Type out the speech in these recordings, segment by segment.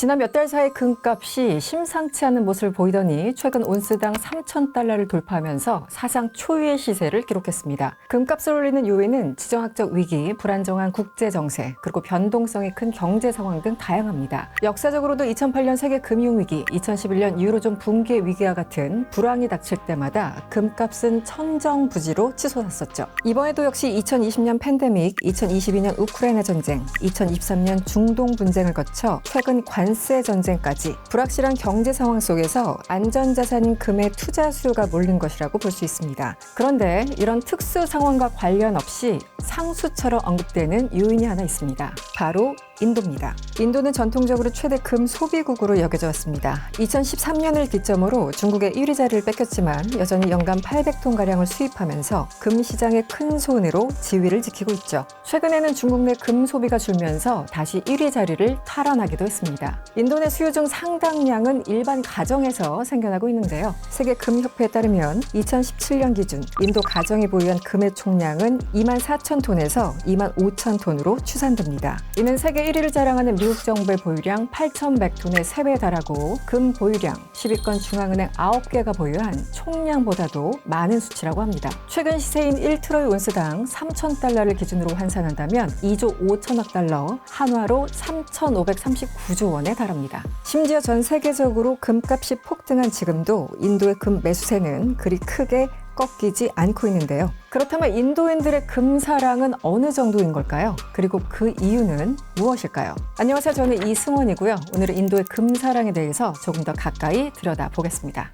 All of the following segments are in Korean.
지난 몇 달 사이 금값이 심상치 않은 모습을 보이더니 최근 온스당 3,000달러를 돌파하면서 사상 초유의 시세를 기록했습니다. 금값을 올리는 요인은 지정학적 위기, 불안정한 국제 정세, 그리고 변동성이 큰 경제 상황 등 다양합니다. 역사적으로도 2008년 세계 금융위기, 2011년 유로존 붕괴 위기와 같은 불황이 닥칠 때마다 금값은 천정부지로 치솟았었죠. 이번에도 역시 2020년 팬데믹, 2022년 우크라이나 전쟁, 2023년 중동 분쟁을 거쳐 최근 관세 전쟁까지 불확실한 경제 상황 속에서 안전자산인 금의 투자 수요가 몰린 것이라고 볼 수 있습니다. 그런데 이런 특수 상황과 관련 없이 상수처럼 언급되는 요인이 하나 있습니다. 바로 인도입니다. 인도는 전통적으로 최대 금 소비국으로 여겨져 왔습니다. 2013년을 기점으로 중국의 1위 자리를 뺏겼지만 여전히 연간 800톤가량을 수입하면서 금 시장의 큰 손으로 지위를 지키고 있죠. 최근에는 중국 내 금 소비가 줄면서 다시 1위 자리를 탈환하기도 했습니다. 인도 내 수요 중 상당량은 일반 가정에서 생겨나고 있는데요. 세계금협회에 따르면 2017년 기준 인도 가정이 보유한 금의 총량은 24,000톤에서 25,000톤으로 추산됩니다. 이는 세계 1위를 자랑하는 미국 정부의 보유량 8,100톤의 3배에 달하고 금 보유량 10위권 중앙은행 9개가 보유한 총량보다도 많은 수치라고 합니다. 최근 시세인 1트로이 온스당 3,000달러를 기준으로 환산한다면 2조 5천억 달러, 한화로 3,539조 원에 달합니다. 심지어 전 세계적으로 금값이 폭등한 지금도 인도의 금 매수세는 그리 크게 꺾이지 않고 있는데요. 그렇다면 인도인들의 금 사랑은 어느 정도인 걸까요? 그리고 그 이유는 무엇일까요? 안녕하세요. 저는 이승원이고요. 오늘은 인도의 금 사랑에 대해서 조금 더 가까이 들여다보겠습니다.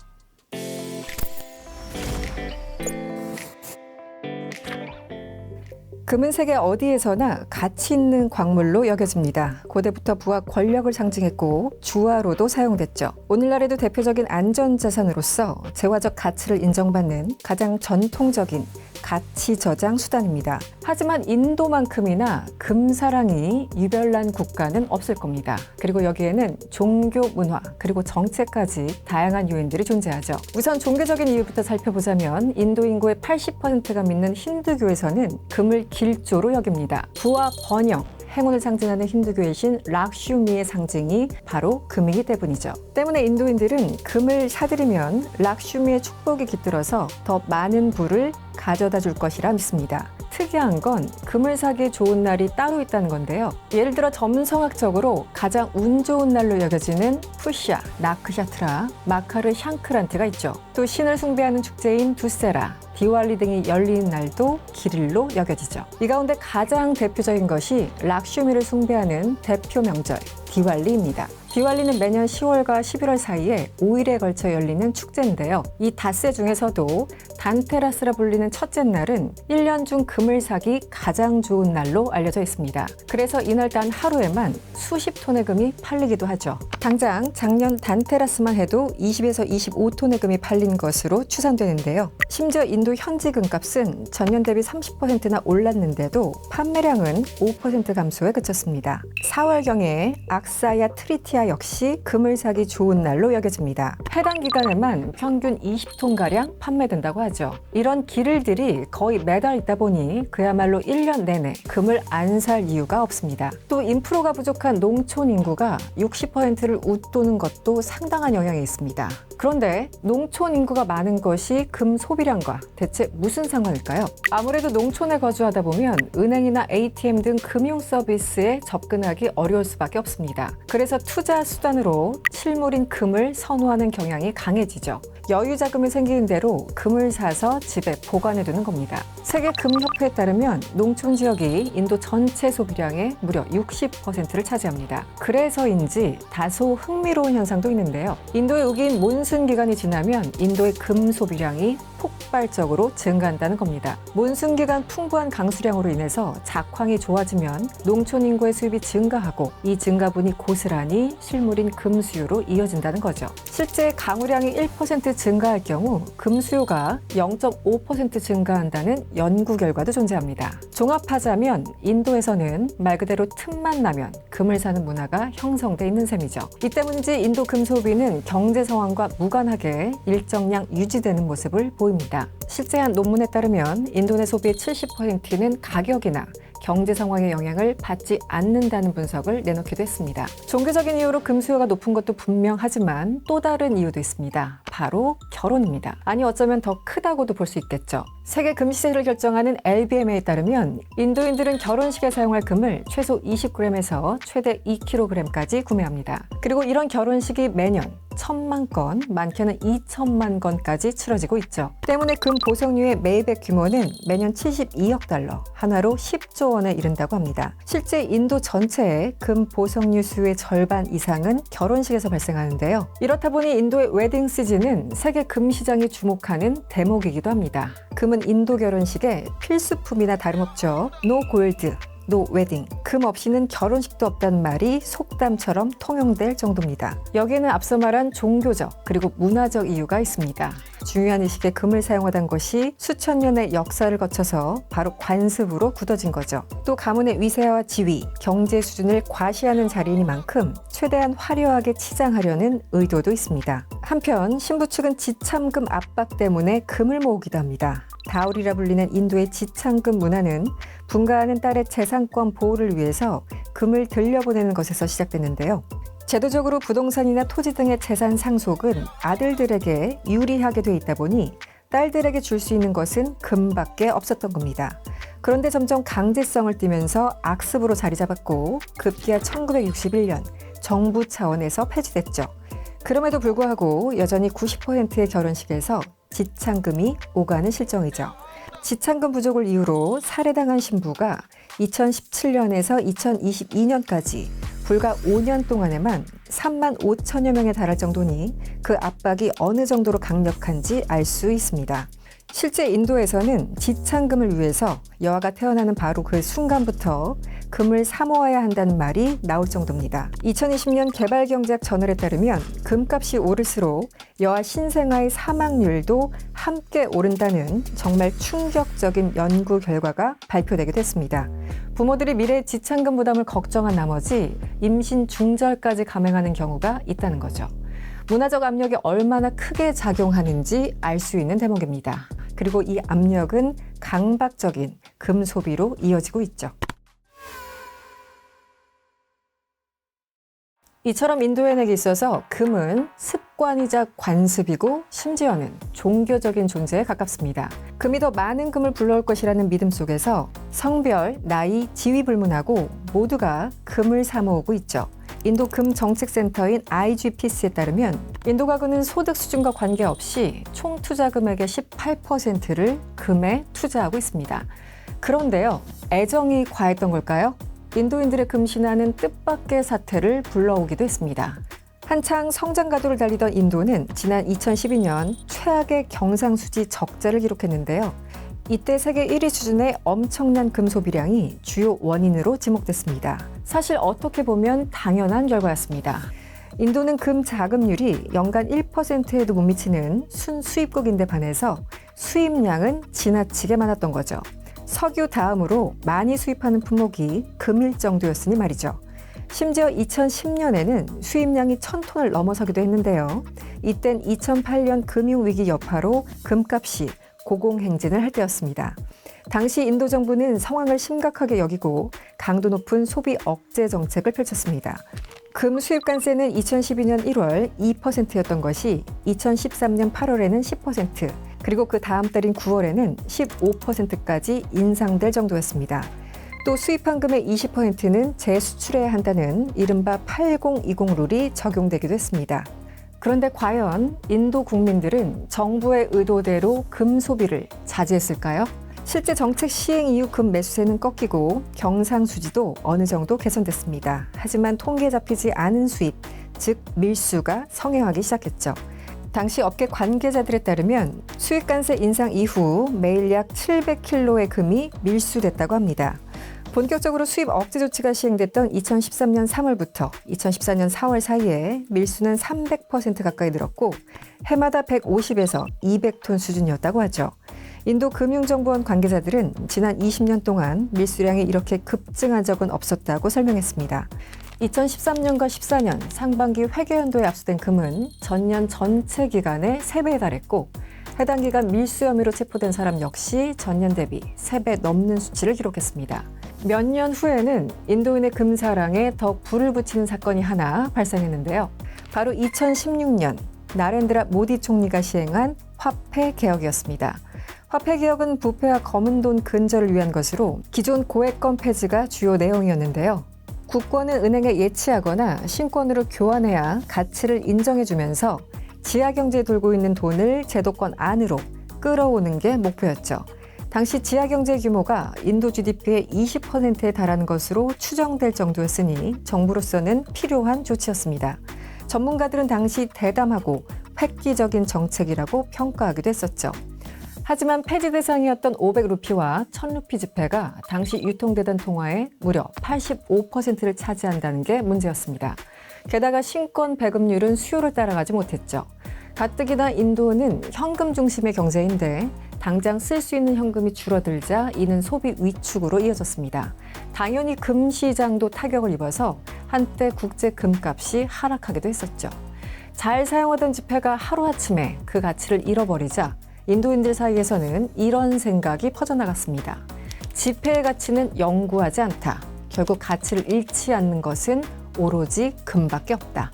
금은 세계 어디에서나 가치 있는 광물로 여겨집니다. 고대부터 부와 권력을 상징했고 주화로도 사용됐죠. 오늘날에도 대표적인 안전자산으로서 재화적 가치를 인정받는 가장 전통적인 가치 저장 수단입니다. 하지만 인도만큼이나 금사랑이 유별난 국가는 없을 겁니다. 그리고 여기에는 종교, 문화, 그리고 정책까지 다양한 요인들이 존재하죠. 우선 종교적인 이유부터 살펴보자면 인도 인구의 80%가 믿는 힌두교에서는 금을 길조로 여깁니다. 부와 번영, 행운을 상징하는 힌두교의 신 락슈미의 상징이 바로 금이기 때문이죠. 때문에 인도인들은 금을 사들이면 락슈미의 축복이 깃들어서 더 많은 부를 가져다 줄 것이라 믿습니다. 특이한 건 금을 사기에 좋은 날이 따로 있다는 건데요. 예를 들어 점성학적으로 가장 운 좋은 날로 여겨지는 푸샤, 나크샤트라, 마카르 샹크란트가 있죠. 또 신을 숭배하는 축제인 두세라, 디왈리 등이 열리는 날도 기릴로 여겨지죠. 이 가운데 가장 대표적인 것이 락슈미를 숭배하는 대표 명절 디왈리입니다. 디왈리는 매년 10월과 11월 사이에 5일에 걸쳐 열리는 축제인데요. 이 닷새 중에서도 단테라스라 불리는 첫째 날은 1년 중 금을 사기 가장 좋은 날로 알려져 있습니다. 그래서 이날 단 하루에만 수십 톤의 금이 팔리기도 하죠. 당장 작년 단테라스만 해도 20에서 25톤의 금이 팔린 것으로 추산되는데요. 심지어 인도 현지 금값은 전년 대비 30%나 올랐는데도 판매량은 5% 감소에 그쳤습니다. 4월경에 악사야 트리티아 역시 금을 사기 좋은 날로 여겨집니다. 해당 기간에만 평균 20톤가량 판매된다고 하죠. 이런 기를들이 거의 매달 있다 보니 그야말로 1년 내내 금을 안 살 이유가 없습니다. 또 인프로가 부족한 농촌 인구가 60%를 웃도는 것도 상당한 영향이 있습니다. 그런데 농촌 인구가 많은 것이 금 소비량과 대체 무슨 상관일까요? 아무래도 농촌에 거주하다 보면 은행이나 ATM 등 금융 서비스에 접근하기 어려울 수밖에 없습니다. 그래서 투자 수단으로 실물인 금을 선호하는 경향이 강해지죠. 여유 자금이 생기는 대로 금을 사서 집에 보관해 두는 겁니다. 세계금협회에 따르면 농촌 지역이 인도 전체 소비량의 무려 60%를 차지합니다. 그래서인지 다소 흥미로운 현상도 있는데요. 인도의 우기인 몬순 기간이 지나면 인도의 금 소비량이 폭발적으로 증가한다는 겁니다. 몬순 기간 풍부한 강수량으로 인해서 작황이 좋아지면 농촌 인구의 수입이 증가하고 이 증가분이 고스란히 실물인 금 수요로 이어진다는 거죠. 실제 강우량이 1% 증가할 경우 금 수요가 0.5% 증가한다는 연구 결과도 존재합니다. 종합하자면 인도에서는 말 그대로 틈만 나면 금을 사는 문화가 형성돼 있는 셈이죠. 이 때문인지 인도 금 소비는 경제 상황과 무관하게 일정량 유지되는 모습을 보입니다. 실제 한 논문에 따르면 인도 내 소비의 70%는 가격이나 경제 상황의 영향을 받지 않는다는 분석을 내놓기도 했습니다. 종교적인 이유로 금 수요가 높은 것도 분명하지만 또 다른 이유도 있습니다. 바로 결혼입니다. 아니 어쩌면 더 크다고도 볼 수 있겠죠. 세계 금 시세를 결정하는 LBMA에 따르면 인도인들은 결혼식에 사용할 금을 최소 20g에서 최대 2kg까지 구매합니다. 그리고 이런 결혼식이 매년 1,000만 건, 많게는 2천만 건까지 치러지고 있죠. 때문에 금 보석류의 매입액 규모는 매년 72억 달러, 한화로 10조 원에 이른다고 합니다. 실제 인도 전체의 금 보석류 수요의 절반 이상은 결혼식에서 발생하는데요. 이렇다 보니 인도의 웨딩 시즌은 세계 금 시장이 주목하는 대목이기도 합니다. 금은 인도 결혼식의 필수품이나 다름없죠. No gold, no wedding. 금 없이는 결혼식도 없다는 말이 속담처럼 통용될 정도입니다. 여기에는 앞서 말한 종교적 그리고 문화적 이유가 있습니다. 중요한 이식에 금을 사용하던 것이 수천 년의 역사를 거쳐서 바로 관습으로 굳어진 거죠. 또 가문의 위세와 지위, 경제 수준을 과시하는 자리이니만큼 최대한 화려하게 치장하려는 의도도 있습니다. 한편 신부 측은 지참금 압박 때문에 금을 모으기도 합니다. 다우리라 불리는 인도의 지참금 문화는 분가하는 딸의 재산권 보호를 위해서 금을 들려보내는 것에서 시작됐는데요. 제도적으로 부동산이나 토지 등의 재산 상속은 아들들에게 유리하게 돼 있다 보니 딸들에게 줄 수 있는 것은 금밖에 없었던 겁니다. 그런데 점점 강제성을 띠면서 악습으로 자리 잡았고 급기야 1961년 정부 차원에서 폐지됐죠. 그럼에도 불구하고 여전히 90%의 결혼식에서 지참금이 오가는 실정이죠. 지참금 부족을 이유로 살해당한 신부가 2017년에서 2022년까지 불과 5년 동안에만 3만 5천여 명에 달할 정도니 그 압박이 어느 정도로 강력한지 알 수 있습니다. 실제 인도에서는 지참금을 위해서 여아가 태어나는 바로 그 순간부터 금을 사모아야 한다는 말이 나올 정도입니다. 2020년 개발경제학 저널에 따르면 금값이 오를수록 여아 신생아의 사망률도 함께 오른다는 정말 충격적인 연구 결과가 발표되기도 했습니다. 부모들이 미래 지참금 부담을 걱정한 나머지 임신 중절까지 감행하는 경우가 있다는 거죠. 문화적 압력이 얼마나 크게 작용하는지 알 수 있는 대목입니다. 그리고 이 압력은 강박적인 금 소비로 이어지고 있죠. 이처럼 인도인에게 있어서 금은 습관이자 관습이고 심지어는 종교적인 존재에 가깝습니다. 금이 더 많은 금을 불러올 것이라는 믿음 속에서 성별, 나이, 지위 불문하고 모두가 금을 사모으고 있죠. 인도 금정책센터인 IGPC에 따르면 인도 가구는 소득 수준과 관계없이 총 투자 금액의 18%를 금에 투자하고 있습니다. 그런데요, 애정이 과했던 걸까요? 인도인들의 금신화는 뜻밖의 사태를 불러오기도 했습니다. 한창 성장 가도를 달리던 인도는 지난 2012년 최악의 경상수지 적자를 기록했는데요. 이때 세계 1위 수준의 엄청난 금 소비량이 주요 원인으로 지목됐습니다. 사실 어떻게 보면 당연한 결과였습니다. 인도는 금 자금률이 연간 1%에도 못 미치는 순수입국인데 반해서 수입량은 지나치게 많았던 거죠. 석유 다음으로 많이 수입하는 품목이 금일 정도였으니 말이죠. 심지어 2010년에는 수입량이 1,000톤을 넘어서기도 했는데요. 이땐 2008년 금융위기 여파로 금값이 고공행진을 할 때였습니다. 당시 인도 정부는 상황을 심각하게 여기고 강도 높은 소비 억제 정책을 펼쳤습니다. 금 수입 관세는 2012년 1월 2%였던 것이 2013년 8월에는 10%, 그리고 그 다음 달인 9월에는 15%까지 인상될 정도였습니다. 또 수입한 금의 20%는 재수출해야 한다는 이른바 8020 룰이 적용되기도 했습니다. 그런데 과연 인도 국민들은 정부의 의도대로 금 소비를 자제했을까요? 실제 정책 시행 이후 금 매수세는 꺾이고 경상수지도 어느 정도 개선됐습니다. 하지만 통계에 잡히지 않은 수입, 즉 밀수가 성행하기 시작했죠. 당시 업계 관계자들에 따르면 수입관세 인상 이후 매일 약 700kg의 금이 밀수됐다고 합니다. 본격적으로 수입 억제 조치가 시행됐던 2013년 3월부터 2014년 4월 사이에 밀수는 300% 가까이 늘었고 해마다 150에서 200톤 수준이었다고 하죠. 인도 금융정보원 관계자들은 지난 20년 동안 밀수량이 이렇게 급증한 적은 없었다고 설명했습니다. 2013년과 14년 상반기 회계연도에 압수된 금은 전년 전체 기간의 3배에 달했고 해당 기간 밀수 혐의로 체포된 사람 역시 전년 대비 3배 넘는 수치를 기록했습니다. 몇 년 후에는 인도인의 금사랑에 더 불을 붙이는 사건이 하나 발생했는데요. 바로 2016년 나렌드라 모디 총리가 시행한 화폐 개혁이었습니다. 화폐 개혁은 부패와 검은 돈 근절을 위한 것으로 기존 고액권 폐지가 주요 내용이었는데요. 국권은 은행에 예치하거나 신권으로 교환해야 가치를 인정해주면서 지하경제에 돌고 있는 돈을 제도권 안으로 끌어오는 게 목표였죠. 당시 지하경제 규모가 인도 GDP의 20%에 달하는 것으로 추정될 정도였으니 정부로서는 필요한 조치였습니다. 전문가들은 당시 대담하고 획기적인 정책이라고 평가하기도 했었죠. 하지만 폐지 대상이었던 500루피와 1000루피 지폐가 당시 유통되던 통화의 무려 85%를 차지한다는 게 문제였습니다. 게다가 신권 배급률은 수요를 따라가지 못했죠. 가뜩이나 인도는 현금 중심의 경제인데 당장 쓸 수 있는 현금이 줄어들자 이는 소비 위축으로 이어졌습니다. 당연히 금 시장도 타격을 입어서 한때 국제 금값이 하락하기도 했었죠. 잘 사용하던 지폐가 하루아침에 그 가치를 잃어버리자 인도인들 사이에서는 이런 생각이 퍼져나갔습니다. 지폐의 가치는 영구하지 않다. 결국 가치를 잃지 않는 것은 오로지 금밖에 없다.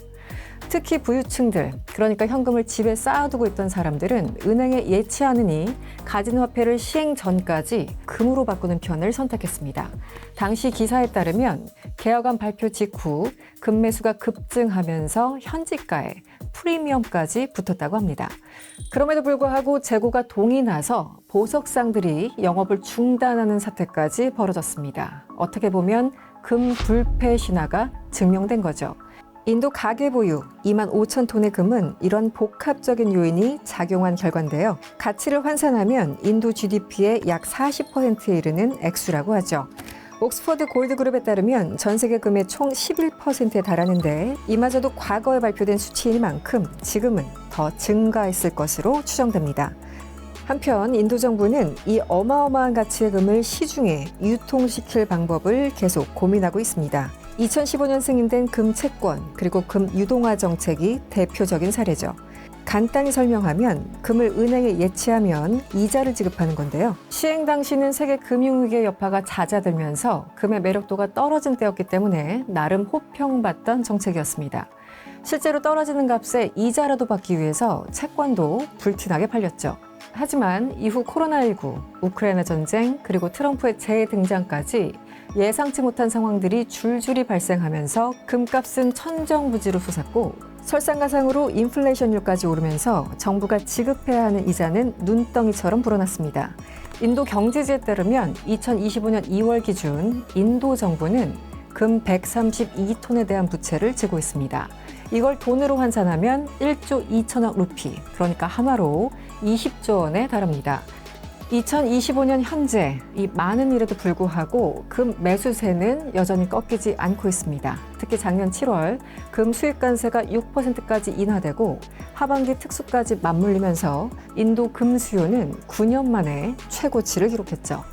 특히 부유층들, 그러니까 현금을 집에 쌓아두고 있던 사람들은 은행에 예치하느니 가진 화폐를 시행 전까지 금으로 바꾸는 편을 선택했습니다. 당시 기사에 따르면 개혁안 발표 직후 금 매수가 급증하면서 현지가에 프리미엄까지 붙었다고 합니다. 그럼에도 불구하고 재고가 동이 나서 보석상들이 영업을 중단하는 사태까지 벌어졌습니다. 어떻게 보면 금 불패 신화가 증명된 거죠. 인도 가계 보유 25,000톤의 금은 이런 복합적인 요인이 작용한 결과인데요. 가치를 환산하면 인도 GDP의 약 40%에 이르는 액수라고 하죠. 옥스퍼드 골드그룹에 따르면 전 세계 금의 총 11%에 달하는데 이마저도 과거에 발표된 수치이니만큼 지금은 더 증가했을 것으로 추정됩니다. 한편 인도 정부는 이 어마어마한 가치의 금을 시중에 유통시킬 방법을 계속 고민하고 있습니다. 2015년 승인된 금 채권 그리고 금 유동화 정책이 대표적인 사례죠. 간단히 설명하면 금을 은행에 예치하면 이자를 지급하는 건데요. 시행 당시는 세계 금융위기의 여파가 잦아들면서 금의 매력도가 떨어진 때였기 때문에 나름 호평받던 정책이었습니다. 실제로 떨어지는 값에 이자라도 받기 위해서 채권도 불티나게 팔렸죠. 하지만 이후 코로나19, 우크라이나 전쟁, 그리고 트럼프의 재등장까지 예상치 못한 상황들이 줄줄이 발생하면서 금값은 천정부지로 솟았고 설상가상으로 인플레이션율까지 오르면서 정부가 지급해야 하는 이자는 눈덩이처럼 불어났습니다. 인도 경제지에 따르면 2025년 2월 기준 인도 정부는 금 132톤에 대한 부채를 지고 있습니다. 이걸 돈으로 환산하면 1조 2천억 루피, 그러니까 하나로 20조 원에 달합니다. 2025년 현재 이 많은 일에도 불구하고 금 매수세는 여전히 꺾이지 않고 있습니다. 특히 작년 7월 금 수입관세가 6%까지 인하되고 하반기 특수까지 맞물리면서 인도 금 수요는 9년 만에 최고치를 기록했죠.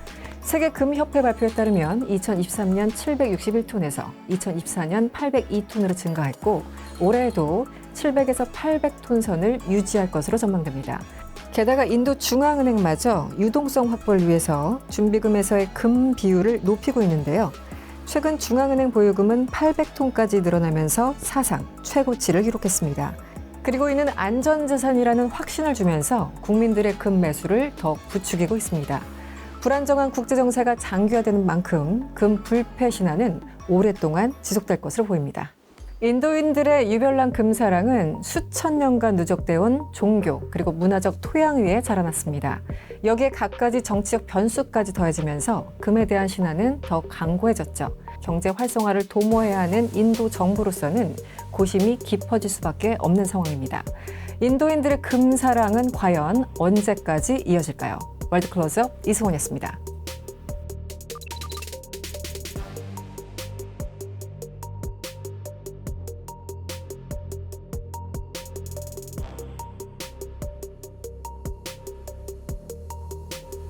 세계금협회 발표에 따르면 2023년 761톤에서 2024년 802톤으로 증가했고 올해에도 700에서 800톤 선을 유지할 것으로 전망됩니다. 게다가 인도 중앙은행마저 유동성 확보를 위해서 준비금에서의 금 비율을 높이고 있는데요. 최근 중앙은행 보유금은 800톤까지 늘어나면서 사상 최고치를 기록했습니다. 그리고 이는 안전자산이라는 확신을 주면서 국민들의 금 매수를 더 부추기고 있습니다. 불안정한 국제정세가 장기화되는 만큼 금 불패 신화는 오랫동안 지속될 것으로 보입니다. 인도인들의 유별난 금사랑은 수천 년간 누적되어 온 종교 그리고 문화적 토양 위에 자라났습니다. 여기에 갖가지 정치적 변수까지 더해지면서 금에 대한 신화는 더 강고해졌죠. 경제 활성화를 도모해야 하는 인도 정부로서는 고심이 깊어질 수밖에 없는 상황입니다. 인도인들의 금사랑은 과연 언제까지 이어질까요? 월드 클로즈업 이승원이었습니다.